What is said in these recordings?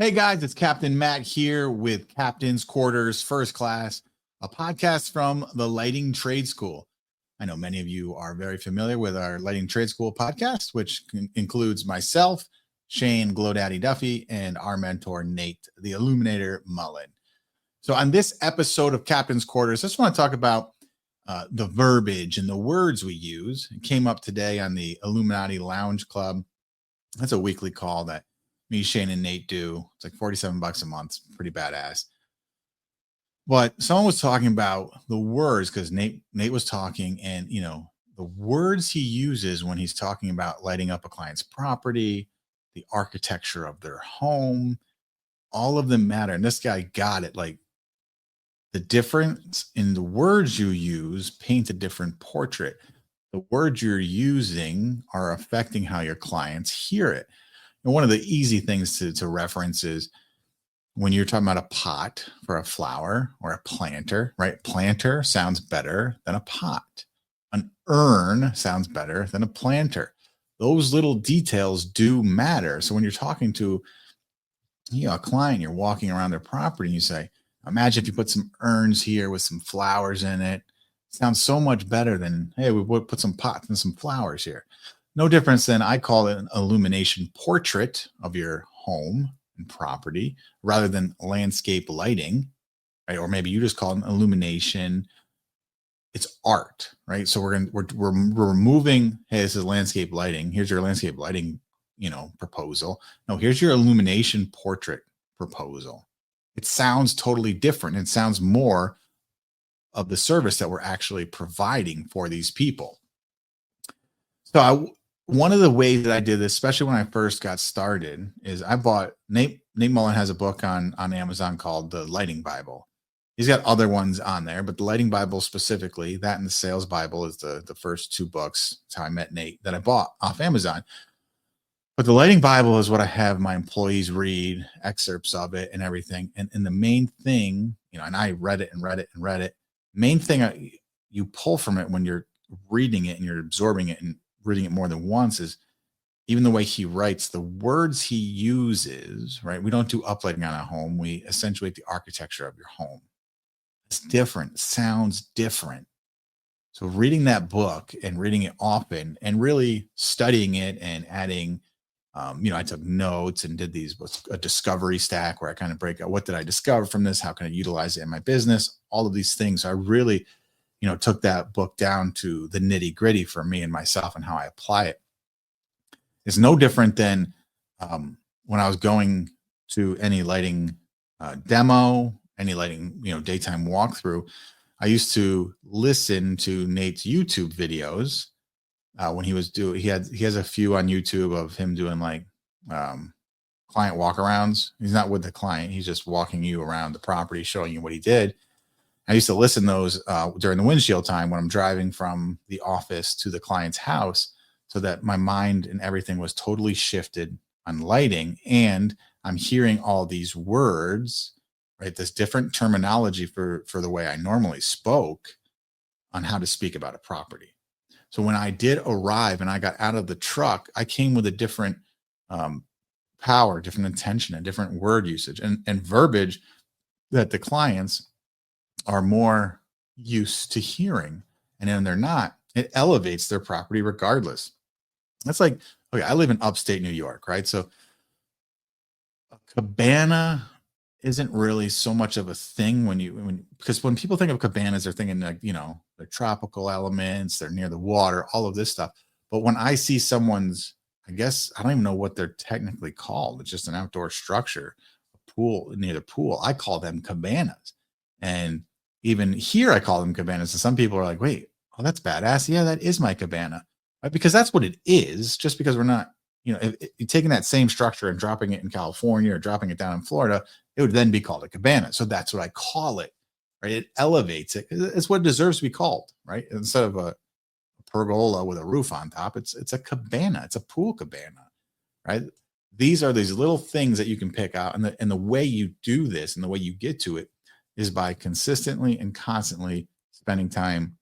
Hey guys, it's Captain Matt here with Captain's Quarters First Class, a podcast from the Lighting Trade School. I know many of you are very familiar with our Lighting Trade School podcast, which includes myself, Shane GlowDaddy Duffy, and our mentor, Nate, the Illuminator Mullen. So on this episode of Captain's Quarters, I just want to talk about the verbiage and the words we use. It came up today on the Illuminati Lounge Club. That's a weekly call that me, Shane, and Nate do. It's like $47 a month. It's pretty badass. But someone was talking about the words because Nate was talking, and the words he uses when he's talking about lighting up a client's property, the architecture of their home, all of them matter. And this guy got it. Like, the difference in the words you use paint a different portrait. The words you're using are affecting how your clients hear it. And one of the easy things to reference is when you're talking about a pot for a flower or a planter, right? Planter sounds better than a pot. An urn sounds better than a planter. Those little details do matter. So when you're talking to a client, you're walking around their property and you say, imagine if you put some urns here with some flowers in it. It sounds so much better than, hey, we would put some pots and some flowers here. No difference than I call it an illumination portrait of your home and property rather than landscape lighting, right? Or maybe you just call it an illumination. It's art, right? So we're removing, hey, this is landscape lighting. Here's your landscape lighting, proposal. No, here's your illumination portrait proposal. It sounds totally different. It sounds more of the service that we're actually providing for these people. So one of the ways that I did this, especially when I first got started, is I bought Nate Mullen has a book on Amazon called The Lighting Bible. He's got other ones on there, but the Lighting Bible specifically, that and the Sales Bible is the first two books. That's how I met Nate, that I bought off Amazon. But the Lighting Bible is what I have my employees read, excerpts of it and everything. And the main thing, and I read it. Main thing you pull from it when you're reading it and you're absorbing it and reading it more than once is even the way he writes, the words he uses, right? We don't do uplighting on a home. We accentuate the architecture of your home. It's different, sounds different. So reading that book and reading it often and really studying it and adding, I took notes and did a discovery stack where I kind of break out, what did I discover from this? How can I utilize it in my business? All of these things. So I really, took that book down to the nitty gritty for me and myself and how I apply it. It's no different than when I was going to any lighting demo, any lighting, daytime walkthrough. I used to listen to Nate's YouTube videos when he was he has a few on YouTube of him doing like client walkarounds. He's not with the client. He's just walking you around the property, showing you what he did. I used to listen to those during the windshield time when I'm driving from the office to the client's house so that my mind and everything was totally shifted on lighting. And I'm hearing all these words, right? This different terminology for the way I normally spoke on how to speak about a property. So when I did arrive and I got out of the truck, I came with a different power, different intention, and different word usage and verbiage that the clients are more used to hearing. And then they're not, it elevates their property regardless. That's like, okay, I live in upstate New York, right? So a cabana isn't really so much of a thing because when people think of cabanas, they're thinking like, they're tropical elements, they're near the water, all of this stuff. But when I see someone's, I guess, I don't even know what they're technically called. It's just an outdoor structure, a pool, near the pool. I call them cabanas. And even here, I call them cabanas. And some people are like, wait, oh, that's badass. Yeah, that is my cabana. Right? Because that's what it is. Just because we're not, if you're taking that same structure and dropping it in California or dropping it down in Florida, it would then be called a cabana. So that's what I call it, right? It elevates it. It's what it deserves to be called, right? Instead of a pergola with a roof on top, it's a cabana. It's a pool cabana, right? These are these little things that you can pick out. And the way you do this and the way you get to it is by consistently and constantly spending time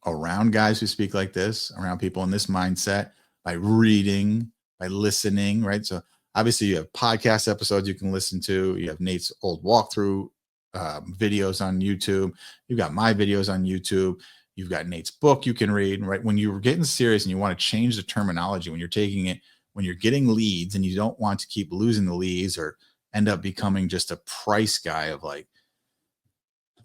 around guys who speak like this, around people in this mindset, by reading, by listening, right? So Obviously, you have podcast episodes you can listen to. You have Nate's old walkthrough videos on YouTube. You've got my videos on YouTube. You've got Nate's book you can read, right? When you're getting serious and you want to change the terminology, when you're taking it, when you're getting leads and you don't want to keep losing the leads or end up becoming just a price guy of like,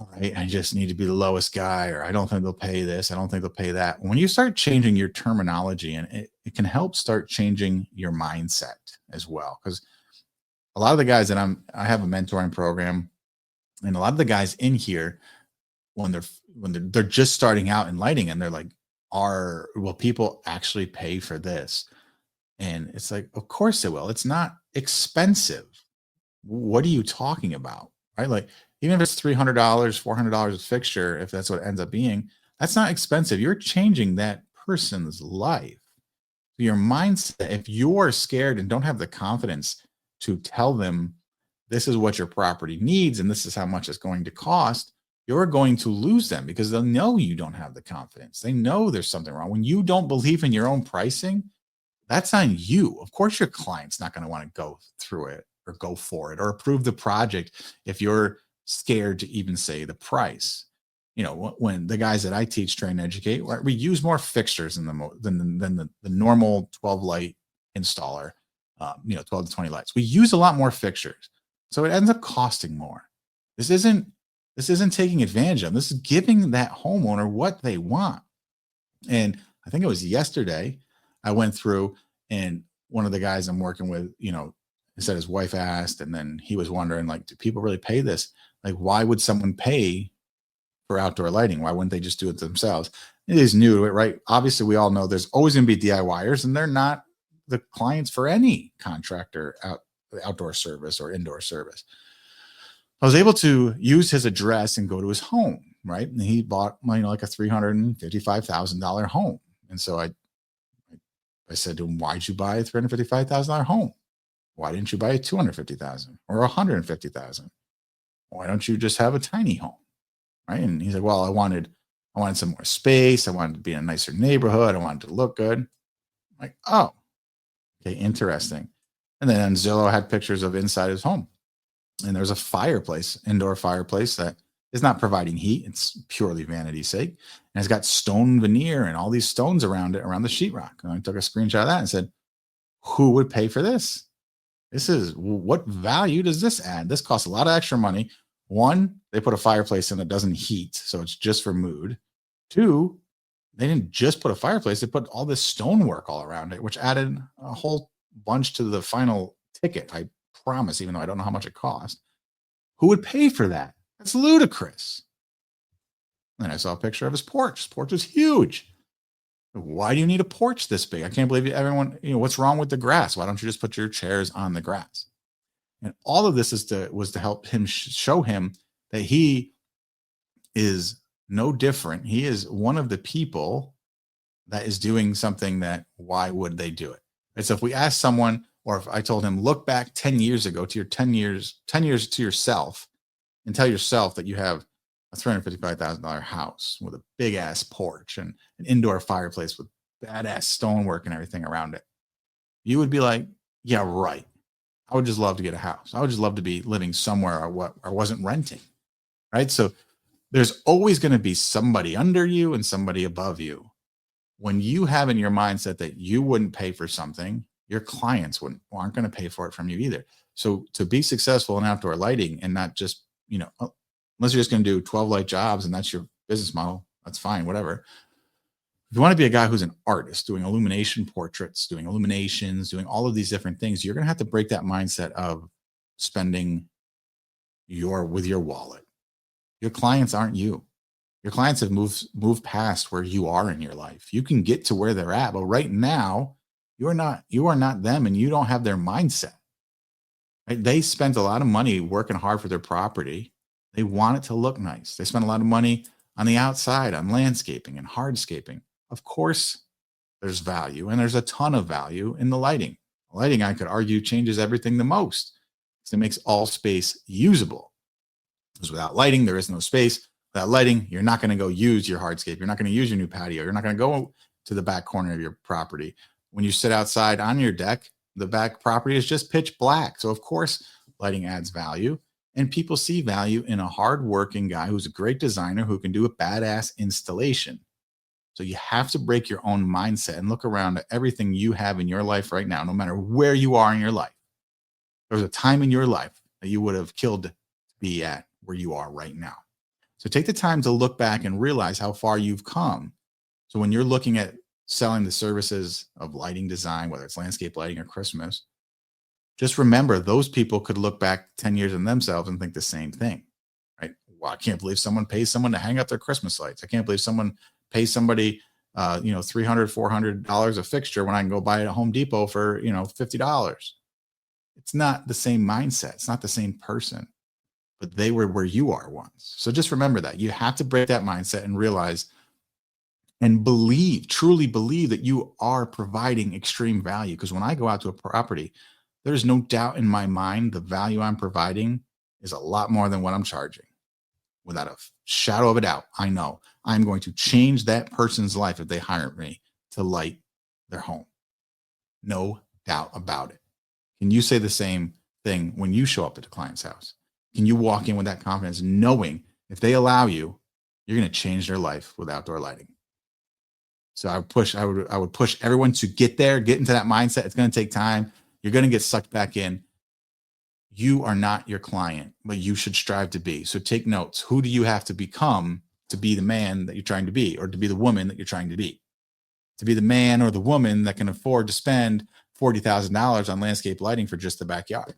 all right, I just need to be the lowest guy, or I don't think they'll pay this. I don't think they'll pay that. When you start changing your terminology, and it can help start changing your mindset as well. Because a lot of the guys that I have a mentoring program, and a lot of the guys in here, when they're just starting out in lighting, and they're like, will people actually pay for this? And it's like, of course they will. It's not expensive. What are you talking about? Right? Like, even if it's $300, $400 a fixture, if that's what it ends up being, that's not expensive. You're changing that person's life. Your mindset, if you're scared and don't have the confidence to tell them this is what your property needs and this is how much it's going to cost, you're going to lose them because they'll know you don't have the confidence. They know there's something wrong. When you don't believe in your own pricing, that's on you. Of course, your client's not going to want to go through it or go for it or approve the project if you're scared to even say the price. You know, when the guys that I teach, train, educate, we use more fixtures than the normal 12 light installer, 12 to 20 lights. We use a lot more fixtures. So it ends up costing more. This isn't taking advantage of them. This is giving that homeowner what they want. And I think it was yesterday I went through, and one of the guys I'm working with, he said his wife asked, and then he was wondering, like, do people really pay this? Like, why would someone pay for outdoor lighting? Why wouldn't they just do it themselves? It is new to it, right? Obviously, we all know there's always going to be DIYers, and they're not the clients for any contractor outdoor service or indoor service. I was able to use his address and go to his home, right? And he bought, like a $355,000 home. And so I said to him, why'd you buy a $355,000 home? Why didn't you buy a $250,000 or $150,000? Why don't you just have a tiny home? Right. And he said, well, I wanted some more space. I wanted to be in a nicer neighborhood. I wanted to look good. I'm like, oh, okay, interesting. And then on Zillow had pictures of inside his home. And there's a fireplace, indoor fireplace that is not providing heat. It's purely vanity's sake. And it's got stone veneer and all these stones around it, around the sheetrock. And I took a screenshot of that and said, who would pay for this? What value does this add? This costs a lot of extra money. One, they put a fireplace in that doesn't heat, so it's just for mood. Two, they didn't just put a fireplace, they put all this stonework all around it, which added a whole bunch to the final ticket. I promise, even though I don't know how much it cost. Who would pay for that? That's ludicrous. Then I saw a picture of his porch. His porch is huge. Why do you need a porch this big? I can't believe everyone, what's wrong with the grass? Why don't you just put your chairs on the grass? And all of this was to help him show him that he is no different. He is one of the people that is doing something that, why would they do it? And so if we ask someone, or if I told him, look back 10 years ago to your 10 years to yourself and tell yourself that you have a $355,000 house with a big ass porch and an indoor fireplace with badass stonework and everything around it, you would be like, yeah, right. I would just love to get a house. I would just love to be living somewhere I wasn't renting. Right. So there's always going to be somebody under you and somebody above you. When you have in your mindset that you wouldn't pay for something, your clients aren't going to pay for it from you either. So to be successful in outdoor lighting and not just, unless you're just going to do 12 light jobs and that's your business model, that's fine, whatever. If you want to be a guy who's an artist, doing illumination portraits, doing illuminations, doing all of these different things, you're going to have to break that mindset of spending with your wallet. Your clients aren't you. Your clients have moved past where you are in your life. You can get to where they're at, but right now you are not them, and you don't have their mindset. Right? They spent a lot of money working hard for their property. They want it to look nice. They spend a lot of money on the outside, on landscaping and hardscaping. Of course, there's value, and there's a ton of value in the lighting. Lighting, I could argue, changes everything the most. So it makes all space usable. Because without lighting, there is no space. Without lighting, you're not going to go use your hardscape. You're not going to use your new patio. You're not going to go to the back corner of your property. When you sit outside on your deck, The back property is just pitch black. So of course, lighting adds value, and people see value in a hardworking guy who's a great designer who can do a badass installation. So you have to break your own mindset and look around at everything you have in your life right now, no matter where you are in your life. There was a time in your life that you would have killed to be at where you are right now. So take the time to look back and realize how far you've come. So when you're looking at selling the services of lighting design, whether it's landscape lighting or Christmas, just remember those people could look back 10 years in themselves and think the same thing, right? Well, I can't believe someone pays someone to hang up their Christmas lights. I can't believe someone pays somebody, $300, $400 a fixture when I can go buy it at Home Depot for, $50. It's not the same mindset. It's not the same person, but they were where you are once. So just remember that you have to break that mindset and realize and truly believe that you are providing extreme value. Because when I go out to a property, there's no doubt in my mind the value I'm providing is a lot more than what I'm charging. Without a shadow of a doubt, I know I'm going to change that person's life if they hire me to light their home. No doubt about it. Can you say the same thing when you show up at a client's house? Can you walk in with that confidence, knowing if they allow you, you're going to change their life with outdoor lighting? So I would push everyone to get there, get into that mindset. It's going to take time. You're going to get sucked back in. You are not your client, but you should strive to be. So take notes. Who do you have to become to be the man that you're trying to be, or to be the woman that you're trying to be? To be the man or the woman that can afford to spend $40,000 on landscape lighting for just the backyard.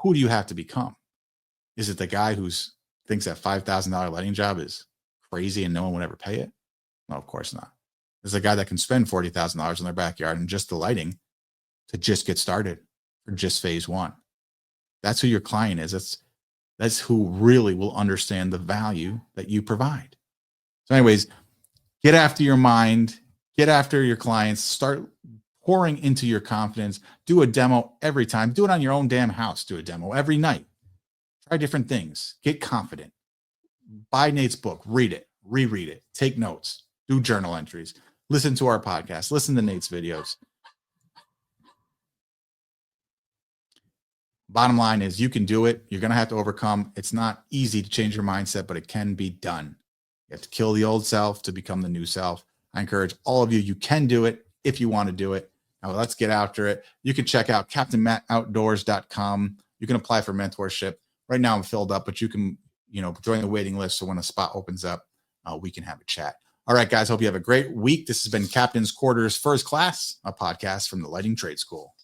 Who do you have to become? Is it the guy who thinks that $5,000 lighting job is crazy and no one would ever pay it? No, of course not. There's a guy that can spend $40,000 in their backyard and just the lighting to just get started for just phase one. That's who your client is. That's who really will understand the value that you provide. So anyways, get after your mind, get after your clients, start pouring into your confidence. Do a demo every time. Do it on your own damn house. Do a demo every night. Try different things. Get confident. Buy Nate's book. Read it. Reread it. Take notes. Do journal entries. Listen to our podcast. Listen to Nate's videos. Bottom line is you can do it. You're going to have to overcome. It's not easy to change your mindset, but it can be done. You have to kill the old self to become the new self. I encourage all of you. You can do it if you want to do it. Now let's get after it. You can check out CaptainMattOutdoors.com. You can apply for mentorship. Right now I'm filled up, but you can, join the waiting list. So when a spot opens up, we can have a chat. All right, guys. Hope you have a great week. This has been Captain's Quarters First Class, a podcast from the Lighting Trade School.